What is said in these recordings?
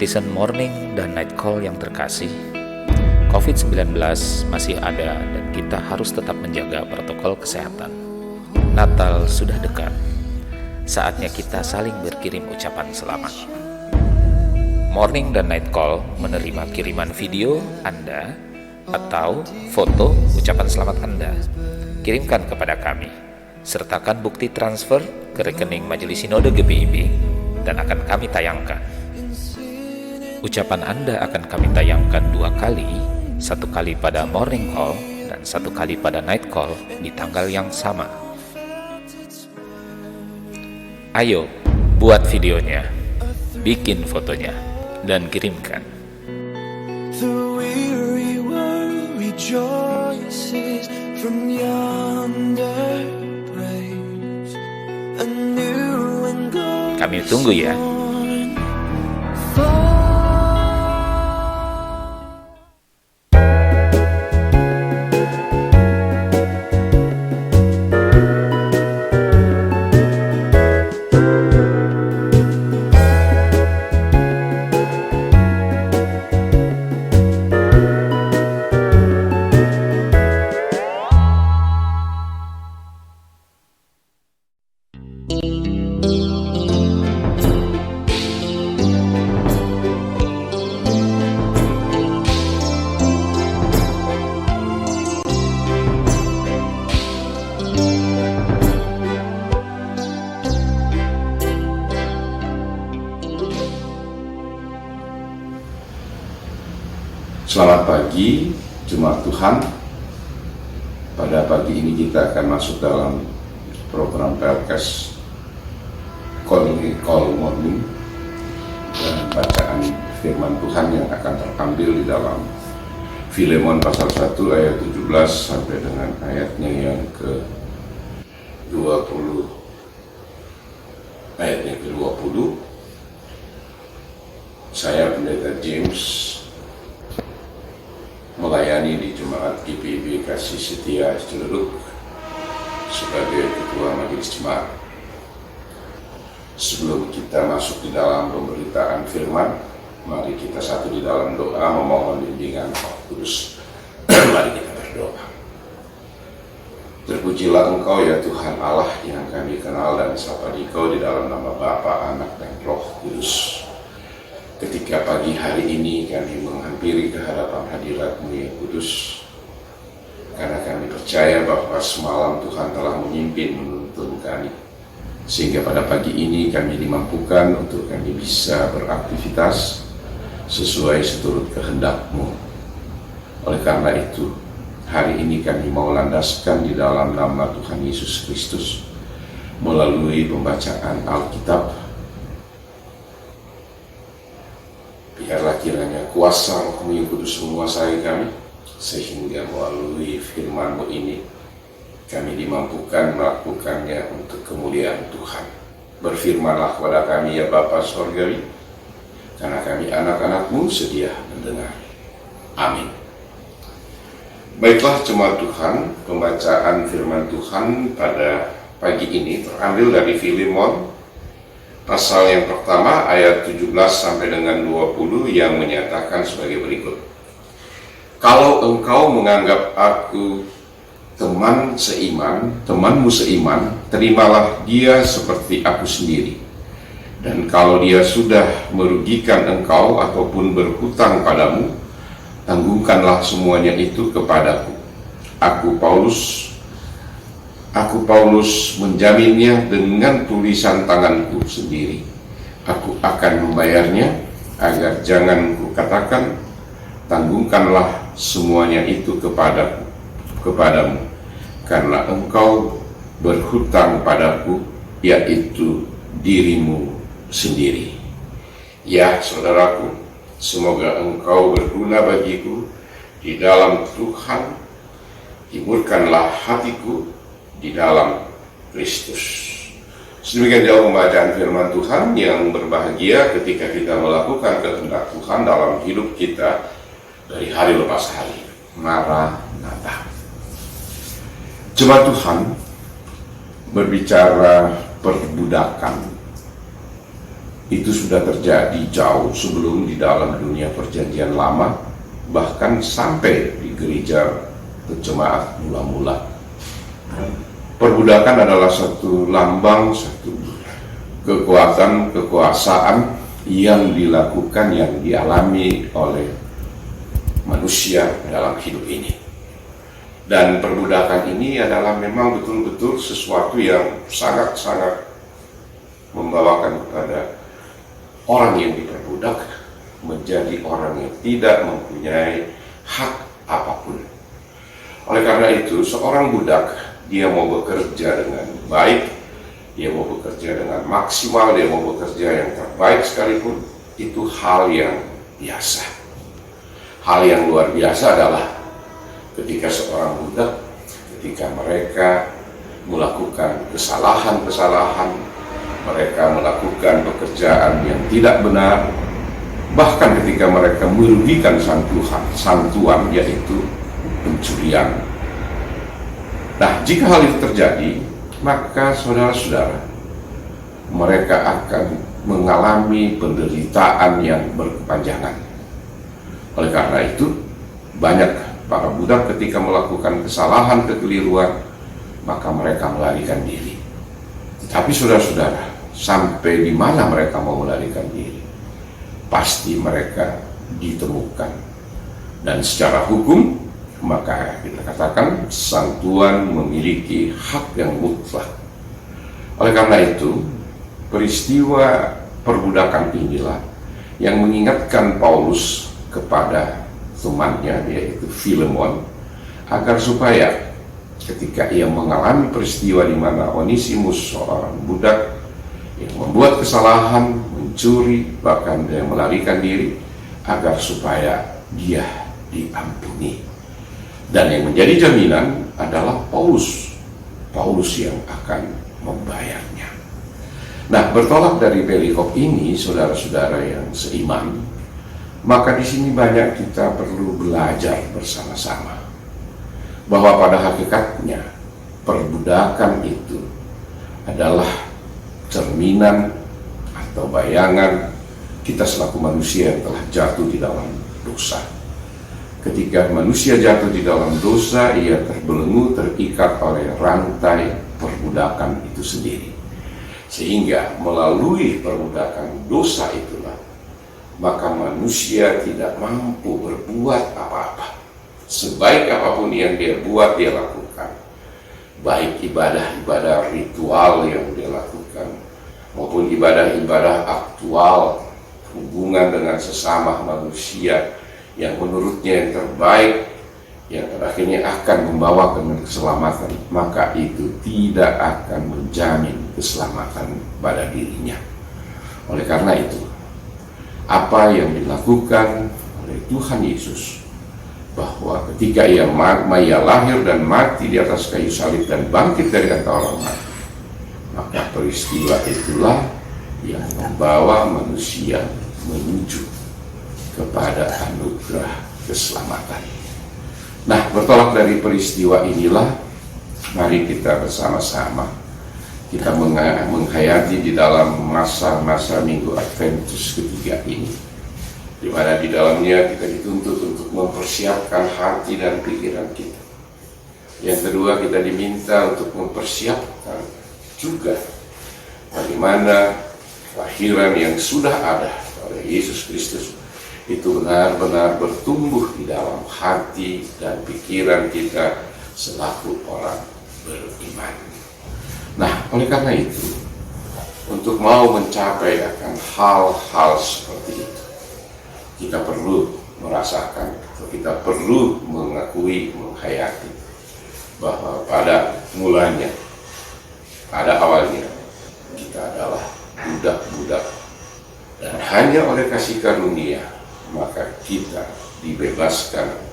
Netizen morning dan night call yang terkasih, COVID-19 masih ada dan kita harus tetap menjaga protokol kesehatan. Natal sudah dekat, saatnya kita saling berkirim ucapan selamat. Morning dan night call menerima kiriman video Anda atau foto ucapan selamat Anda. Kirimkan kepada kami, sertakan bukti transfer ke rekening Majelis Sinode GPIB dan akan kami tayangkan. Ucapan Anda akan kami tayangkan 2 kali, 1 kali pada morning call dan 1 kali pada night call di tanggal yang sama. Ayo, buat videonya, bikin fotonya, dan kirimkan. The weary world rejoices from yonder praise. A new and golden Kami tunggu ya. fall. Selamat pagi, Jemaat Tuhan. Pada pagi ini kita akan masuk dalam program podcast Call Morning dan bacaan firman Tuhan yang akan terambil di dalam Filemon pasal 1 ayat 17 sampai dengan ayatnya yang ke-20. Ayatnya ke-20. Saya Pendeta James melayani di Jemaat GPIB Kasih Setia Ciledug sebagai Ketua Majelis Jemaat. Sebelum kita masuk di dalam pemberitaan firman, mari kita satu di dalam doa memohon bimbingan Roh Kudus. Mari kita berdoa. Terpujilah Engkau ya Tuhan Allah yang kami kenal dan sapa Dikau di dalam nama Bapa, Anak, dan Roh Kudus. Ketika pagi hari ini kami menghampiri kehadapan hadirat-Mu yang kudus, karena kami percaya bahwa semalam Tuhan telah memimpin menuntun kami, sehingga pada pagi ini kami dimampukan untuk kami bisa beraktivitas sesuai seturut kehendak-Mu. Oleh karena itu, hari ini kami mau landaskan di dalam nama Tuhan Yesus Kristus melalui pembacaan Alkitab. Biarlah kiranya kuasa Roh-Mu yang kudus menguasai kami, sehingga melalui firman-Mu ini kami dimampukan melakukannya untuk kemuliaan Tuhan. Berfirmanlah kepada kami ya Bapa Sorgawi, karena kami anak-anak-Mu sedia mendengar. Amin. Baiklah jemaat Tuhan, pembacaan firman Tuhan pada pagi ini terambil dari Filemon pasal yang pertama ayat 17 sampai dengan 20 yang menyatakan sebagai berikut. Kalau engkau menganggap aku temanmu seiman, terimalah dia seperti aku sendiri. Dan kalau dia sudah merugikan engkau ataupun berhutang padamu, tanggungkanlah semuanya itu kepadaku. Aku Paulus menjaminnya dengan tulisan tanganku sendiri. Aku akan membayarnya, agar jangan kukatakan, tanggungkanlah semuanya itu kepadamu, karena engkau berhutang padaku, yaitu dirimu sendiri. Ya saudaraku, semoga engkau berguna bagiku di dalam Tuhan. Hiburkanlah hatiku di dalam Kristus. Sedemikian jauh pembacaan firman Tuhan yang berbahagia ketika kita melakukan kehendak Tuhan dalam hidup kita dari hari lepas hari. Maranatha. Jemaat Tuhan berbicara perbudakan. itu sudah terjadi jauh sebelum di dalam dunia perjanjian lama, bahkan sampai di gereja jemaat mula-mula. Perbudakan adalah satu lambang, satu kekuatan, kekuasaan yang dilakukan, yang dialami oleh manusia dalam hidup ini. Dan perbudakan ini adalah memang betul-betul sesuatu yang sangat-sangat membawakan kepada orang yang diperbudak menjadi orang yang tidak mempunyai hak apapun. Oleh karena itu, seorang budak, dia mau bekerja dengan baik, dia mau bekerja dengan maksimal, dia mau bekerja yang terbaik sekalipun, itu hal yang biasa. Hal yang luar biasa adalah ketika seorang budak, ketika mereka melakukan kesalahan-kesalahan, mereka melakukan pekerjaan yang tidak benar, bahkan ketika mereka merugikan santuan, yaitu pencurian. Nah, jika hal itu terjadi, maka saudara-saudara, mereka akan mengalami penderitaan yang berkepanjangan. Oleh karena itu, banyak para budak ketika melakukan kesalahan, kekeliruan, maka mereka melarikan diri. Tapi saudara-saudara, sampai di mana mereka mau melarikan diri? Pasti mereka ditemukan. Dan secara hukum, maka kita katakan santuan memiliki hak yang mutlak. Oleh karena itu, peristiwa perbudakan inilah yang mengingatkan Paulus kepada temannya, yaitu Filemon, agar supaya ketika ia mengalami peristiwa di mana Onesimus, seorang budak yang membuat kesalahan, mencuri, bahkan dia melarikan diri, agar supaya dia diampuni. Dan yang menjadi jaminan adalah Paulus yang akan membayarnya. Nah, bertolak dari perikop ini, saudara-saudara yang seiman, maka di sini banyak kita perlu belajar bersama-sama bahwa pada hakikatnya perbudakan itu adalah cerminan atau bayangan kita selaku manusia yang telah jatuh di dalam dosa. Ketika manusia jatuh di dalam dosa, ia terbelenggu, terikat oleh rantai perbudakan itu sendiri. Sehingga melalui perbudakan dosa itulah, maka manusia tidak mampu berbuat apa-apa. Sebaik apapun yang dia buat, dia lakukan. Baik ibadah-ibadah ritual yang dia lakukan, maupun ibadah-ibadah aktual, hubungan dengan sesama manusia yang menurutnya yang terbaik, yang akhirnya akan membawa keselamatan, maka itu tidak akan menjamin keselamatan pada dirinya. Oleh karena itu, apa yang dilakukan oleh Tuhan Yesus, bahwa ketika ia lahir dan mati di atas kayu salib dan bangkit dari antara orang mati, maka peristiwa itulah yang membawa manusia menuju kepada anugerah keselamatan. Nah, bertolak dari peristiwa inilah, mari kita bersama-sama kita menghayati di dalam masa-masa Minggu Adventus ketiga ini, di mana di dalamnya kita dituntut untuk mempersiapkan hati dan pikiran kita. Yang kedua, kita diminta untuk mempersiapkan juga bagaimana kelahiran yang sudah ada oleh Yesus Kristus itu benar-benar bertumbuh di dalam hati dan pikiran kita selaku orang beriman. Nah, oleh karena itu, untuk mau mencapai akan hal-hal seperti itu, kita perlu merasakan, kita perlu mengakui, menghayati bahwa pada mulanya, pada awalnya, kita adalah budak-budak, dan hanya oleh kasih karunia maka kita dibebaskan.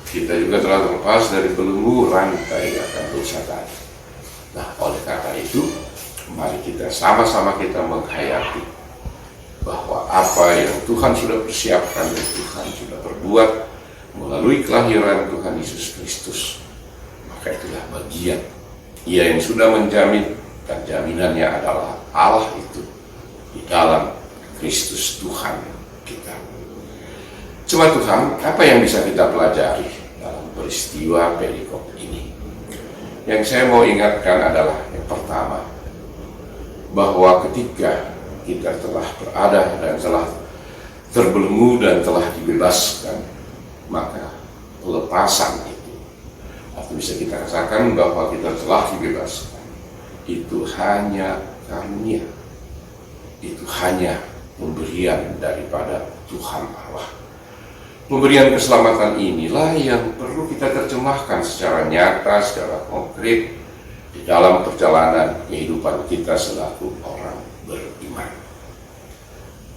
Kita juga telah terlepas dari belenggu rantai akan dosa tadi. Nah, oleh karena itu, mari kita sama-sama kita menghayati bahwa apa yang Tuhan sudah persiapkan dan Tuhan sudah berbuat melalui kelahiran Tuhan Yesus Kristus, maka itulah bagian Ia yang sudah menjamin, dan jaminannya adalah Allah itu di dalam Kristus Tuhan kita. Cuma Tuhan, apa yang bisa kita pelajari dalam peristiwa perikop ini? Yang saya mau ingatkan adalah yang pertama, bahwa ketika kita telah berada dan telah terbelenggu dan telah dibebaskan, maka pelepasan itu, atau bisa kita rasakan bahwa kita telah dibebaskan, itu hanya karunia, itu hanya pemberian daripada Tuhan Allah. Pemberian keselamatan inilah yang perlu kita terjemahkan secara nyata, secara konkret di dalam perjalanan kehidupan kita selaku orang beriman.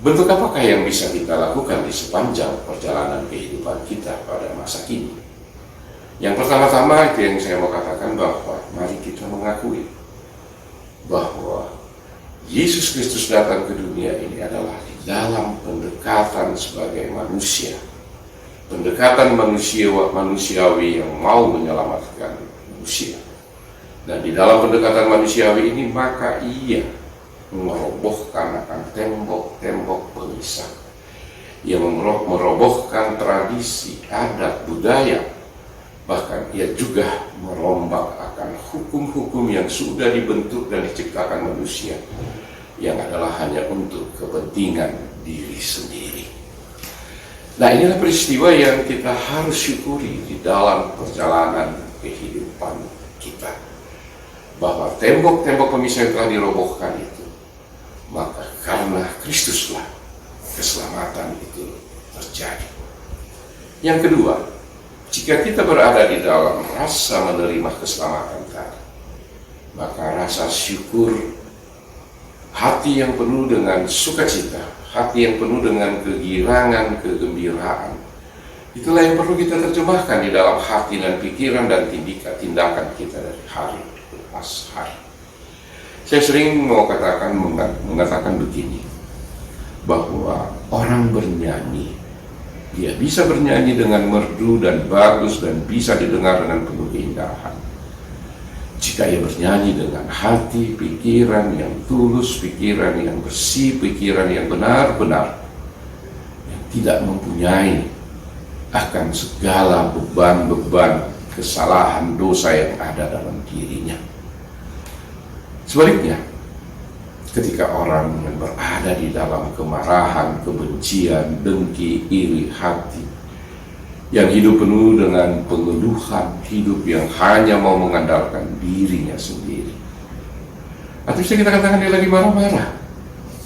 Bentuk apakah yang bisa kita lakukan di sepanjang perjalanan kehidupan kita pada masa kini? Yang pertama-tama itu yang saya mau katakan, bahwa mari kita mengakui bahwa Yesus Kristus datang ke dunia ini adalah di dalam pendekatan sebagai manusia. Pendekatan manusiawi yang mau menyelamatkan manusia. Dan di dalam pendekatan manusiawi ini, maka ia merobohkan akan tembok-tembok pemisah. Ia merobohkan tradisi, adat, budaya. Bahkan ia juga merombak akan hukum-hukum yang sudah dibentuk dan diciptakan manusia, yang adalah hanya untuk kepentingan diri sendiri. Nah, inilah peristiwa yang kita harus syukuri di dalam perjalanan kehidupan kita. Bahwa tembok-tembok pemisah yang telah dirobohkan itu, maka karena Kristuslah keselamatan itu terjadi. Yang kedua, jika kita berada di dalam rasa menerima keselamatan tadi, maka rasa syukur, hati yang penuh dengan sukacita, hati yang penuh dengan kegirangan, kegembiraan, itulah yang perlu kita terjemahkan di dalam hati dan pikiran dan tindakan kita dari hari lepas hari. Saya sering mau mengatakan begini, bahwa orang bernyanyi, dia bisa bernyanyi dengan merdu dan bagus dan bisa didengar dengan penuh keindahan, jika ia bernyanyi dengan hati, pikiran yang tulus, pikiran yang bersih, pikiran yang benar-benar, yang tidak mempunyai akan segala beban-beban kesalahan dosa yang ada dalam dirinya. Sebaliknya, ketika orang yang berada di dalam kemarahan, kebencian, dengki, iri hati, yang hidup penuh dengan pengeluhan, hidup yang hanya mau mengandalkan dirinya sendiri, atau bisa kita katakan dia lagi marah-marah,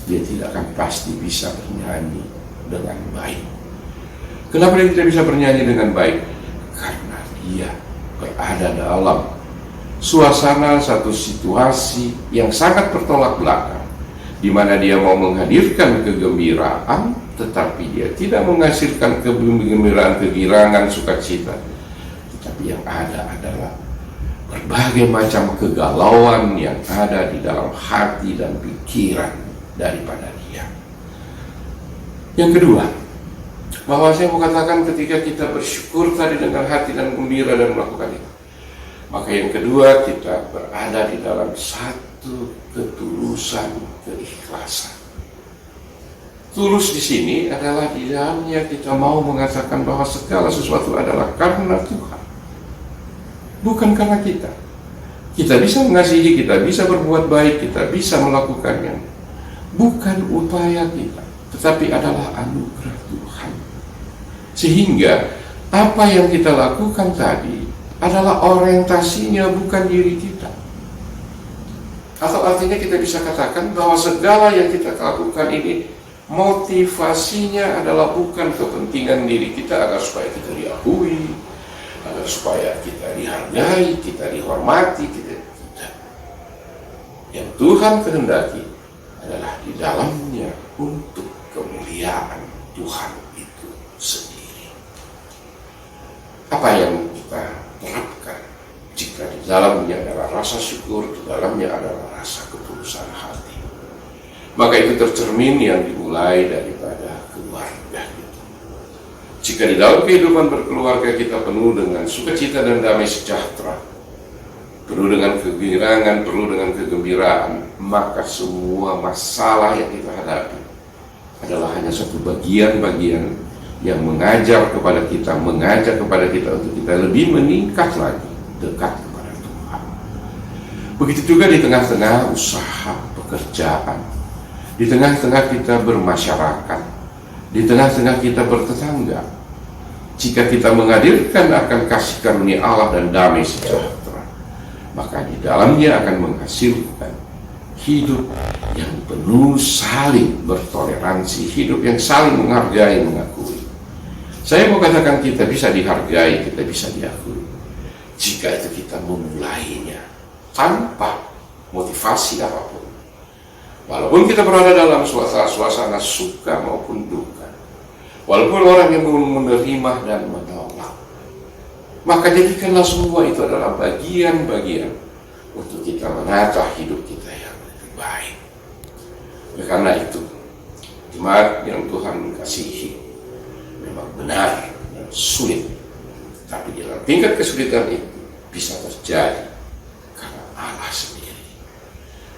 dia tidak akan pasti bisa bernyanyi dengan baik. Kenapa dia tidak bisa bernyanyi dengan baik? Karena dia berada dalam suasana satu situasi yang sangat bertolak belakang, di mana dia mau menghadirkan kegembiraan, tetapi dia tidak menghasilkan kegembiraan, kegirangan, sukacita. Tetapi yang ada adalah berbagai macam kegalauan yang ada di dalam hati dan pikiran daripada dia. Yang kedua, bahwa saya mau katakan ketika kita bersyukur tadi dengan hati dan gembira dan melakukan itu, maka yang kedua, kita berada di dalam satu ketulusan, keikhlasan. Tulus di sini adalah di dalamnya kita mau mengatakan bahwa segala sesuatu adalah karena Tuhan, bukan karena kita. Kita bisa mengasihi, kita bisa berbuat baik, kita bisa melakukannya, bukan upaya kita, tetapi adalah anugerah Tuhan. Sehingga apa yang kita lakukan tadi adalah orientasinya bukan diri kita. Atau artinya kita bisa katakan bahwa segala yang kita lakukan ini motivasinya adalah bukan kepentingan diri kita agar supaya kita diakui, agar supaya kita dihargai, kita dihormati, kita tidak. Yang Tuhan kehendaki adalah di dalamnya untuk kemuliaan Tuhan itu sendiri. Apa yang kita terapkan jika di dalamnya adalah rasa syukur, di dalamnya adalah rasa ketulusan hati, maka itu tercermin yang dimulai daripada keluarga kita. Jika di dalam kehidupan berkeluarga kita penuh dengan sukacita dan damai sejahtera, penuh dengan kegirangan, penuh dengan kegembiraan, maka semua masalah yang kita hadapi adalah hanya satu bagian-bagian yang mengajak kepada kita untuk kita lebih meningkat lagi, dekat kepada Tuhan. Begitu juga di tengah-tengah usaha, pekerjaan, di tengah-tengah kita bermasyarakat, di tengah-tengah kita bertetangga. Jika kita menghadirkan akan kasih karunia Allah dan damai sejahtera, maka di dalamnya akan menghasilkan hidup yang penuh saling bertoleransi, hidup yang saling menghargai, mengakui. Saya mau katakan kita bisa dihargai, kita bisa diakui jika itu kita memulainya tanpa motivasi apapun. Walaupun kita berada dalam suasana suka maupun duka, walaupun orang yang menerima dan menolak, maka jadikanlah semua itu adalah bagian-bagian untuk kita menata hidup kita yang lebih baik. Karena itu, jemaat yang Tuhan kasihi, memang benar dan sulit, tapi dalam tingkat kesulitan itu bisa terjadi karena Allah sendiri.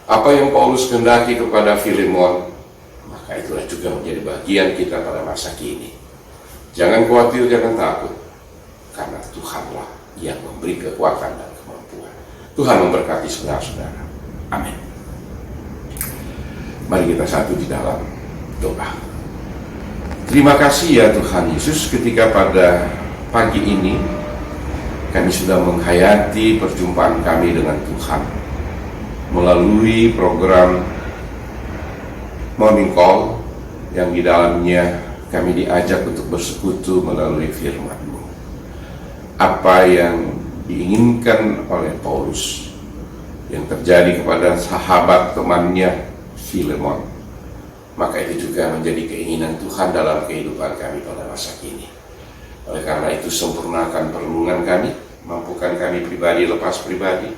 Apa yang Paulus kehendaki kepada Filemon, maka itulah juga menjadi bagian kita pada masa kini. Jangan khawatir, jangan takut, karena Tuhanlah yang memberi kekuatan dan kemampuan. Tuhan memberkati saudara-saudara. Amin. Mari kita satu di dalam doa. Terima kasih ya Tuhan Yesus, ketika pada pagi ini kami sudah menghayati perjumpaan kami dengan Tuhan melalui program Morning Call yang di dalamnya kami diajak untuk bersekutu melalui firman-Mu. Apa yang diinginkan oleh Paulus yang terjadi kepada sahabat temannya Filemon, maka itu juga menjadi keinginan Tuhan dalam kehidupan kami pada masa kini. Oleh karena itu, sempurnakan perlindungan kami, mampukan kami pribadi lepas pribadi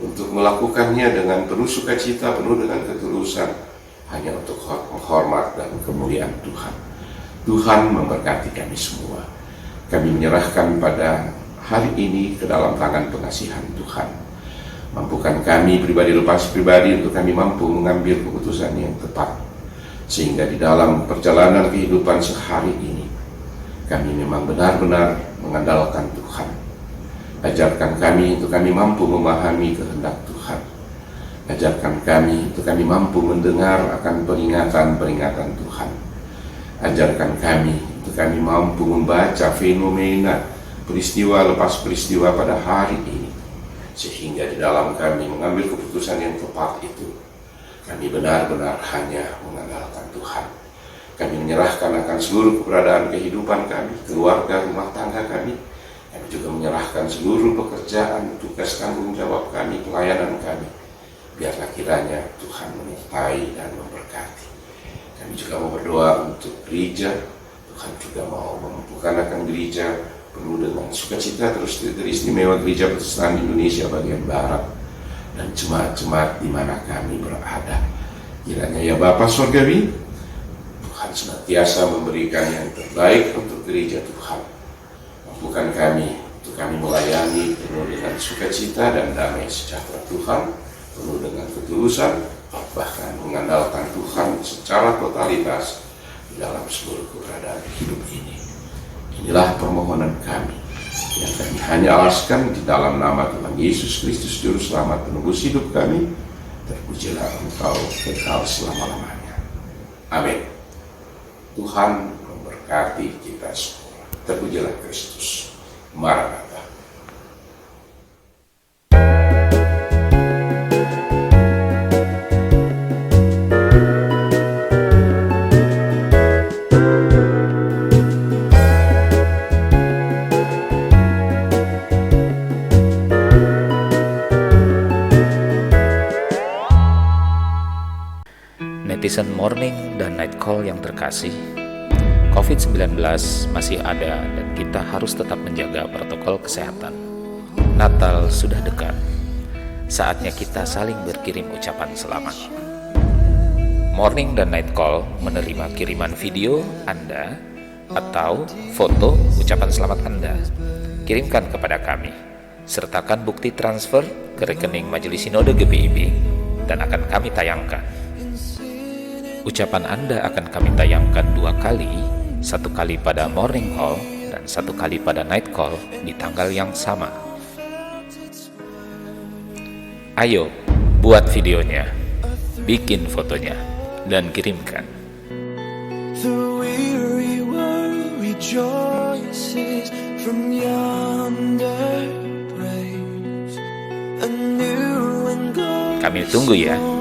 untuk melakukannya dengan penuh sukacita, penuh dengan ketulusan, hanya untuk menghormat dan kemuliaan Tuhan. Tuhan memberkati kami semua. Kami menyerahkan pada hari ini ke dalam tangan pengasihan Tuhan. Mampukan kami pribadi lepas pribadi untuk kami mampu mengambil keputusan yang tepat, sehingga di dalam perjalanan kehidupan sehari ini kami memang benar-benar mengandalkan Tuhan. Ajarkan kami untuk kami mampu memahami kehendak Tuhan. Ajarkan kami untuk kami mampu mendengar akan peringatan-peringatan Tuhan. Ajarkan kami untuk kami mampu membaca fenomena peristiwa lepas peristiwa pada hari ini, sehingga di dalam kami mengambil keputusan yang tepat itu, kami benar-benar hanya mengandalkan Tuhan. Kami menyerahkan akan seluruh keberadaan kehidupan kami, keluarga, rumah tangga kami. Kami juga menyerahkan seluruh pekerjaan, tugas tanggung jawab kami, pelayanan kami. Biarlah kiranya Tuhan menyertai dan memberkati. Kami juga mau berdoa untuk gereja. Tuhan juga mau memampukan akan gereja penuh dengan sukacita, terus teristimewa gereja Protestan Indonesia bagian Barat dan jemaat-jemaat di mana kami berada. Kiranya ya Bapa Surgawi, Tuhan senantiasa memberikan yang terbaik untuk gereja Tuhan. Mampukan kami untuk kami melayani penuh dengan sukacita dan damai sejahtera Tuhan, penuh dengan ketulusan, bahkan mengandalkan Tuhan secara totalitas di dalam seluruh keberadaan hidup ini. Inilah permohonan kami yang kami hanya alaskan di dalam nama Tuhan Yesus Kristus Juru Selamat penebus hidup kami. Terpujilah Engkau kekal selama-lamanya. Amin. Tuhan memberkati kita semua. Terpujilah Kristus. Maranatha. Netizen Morning dan Night Call yang terkasih, COVID-19 masih ada dan kita harus tetap menjaga protokol kesehatan. Natal sudah dekat. Saatnya kita saling berkirim ucapan selamat. Morning dan Night Call menerima kiriman video Anda atau foto ucapan selamat Anda. Kirimkan kepada kami. Sertakan bukti transfer ke rekening Majelis Sinode GBIB dan akan kami tayangkan. Ucapan Anda akan kami tayangkan 2 kali, 1 kali pada morning call dan 1 kali pada night call di tanggal yang sama. Ayo, buat videonya, bikin fotonya, dan kirimkan. The weary world rejoices from yonder praise. A new and glorious Kami tunggu ya.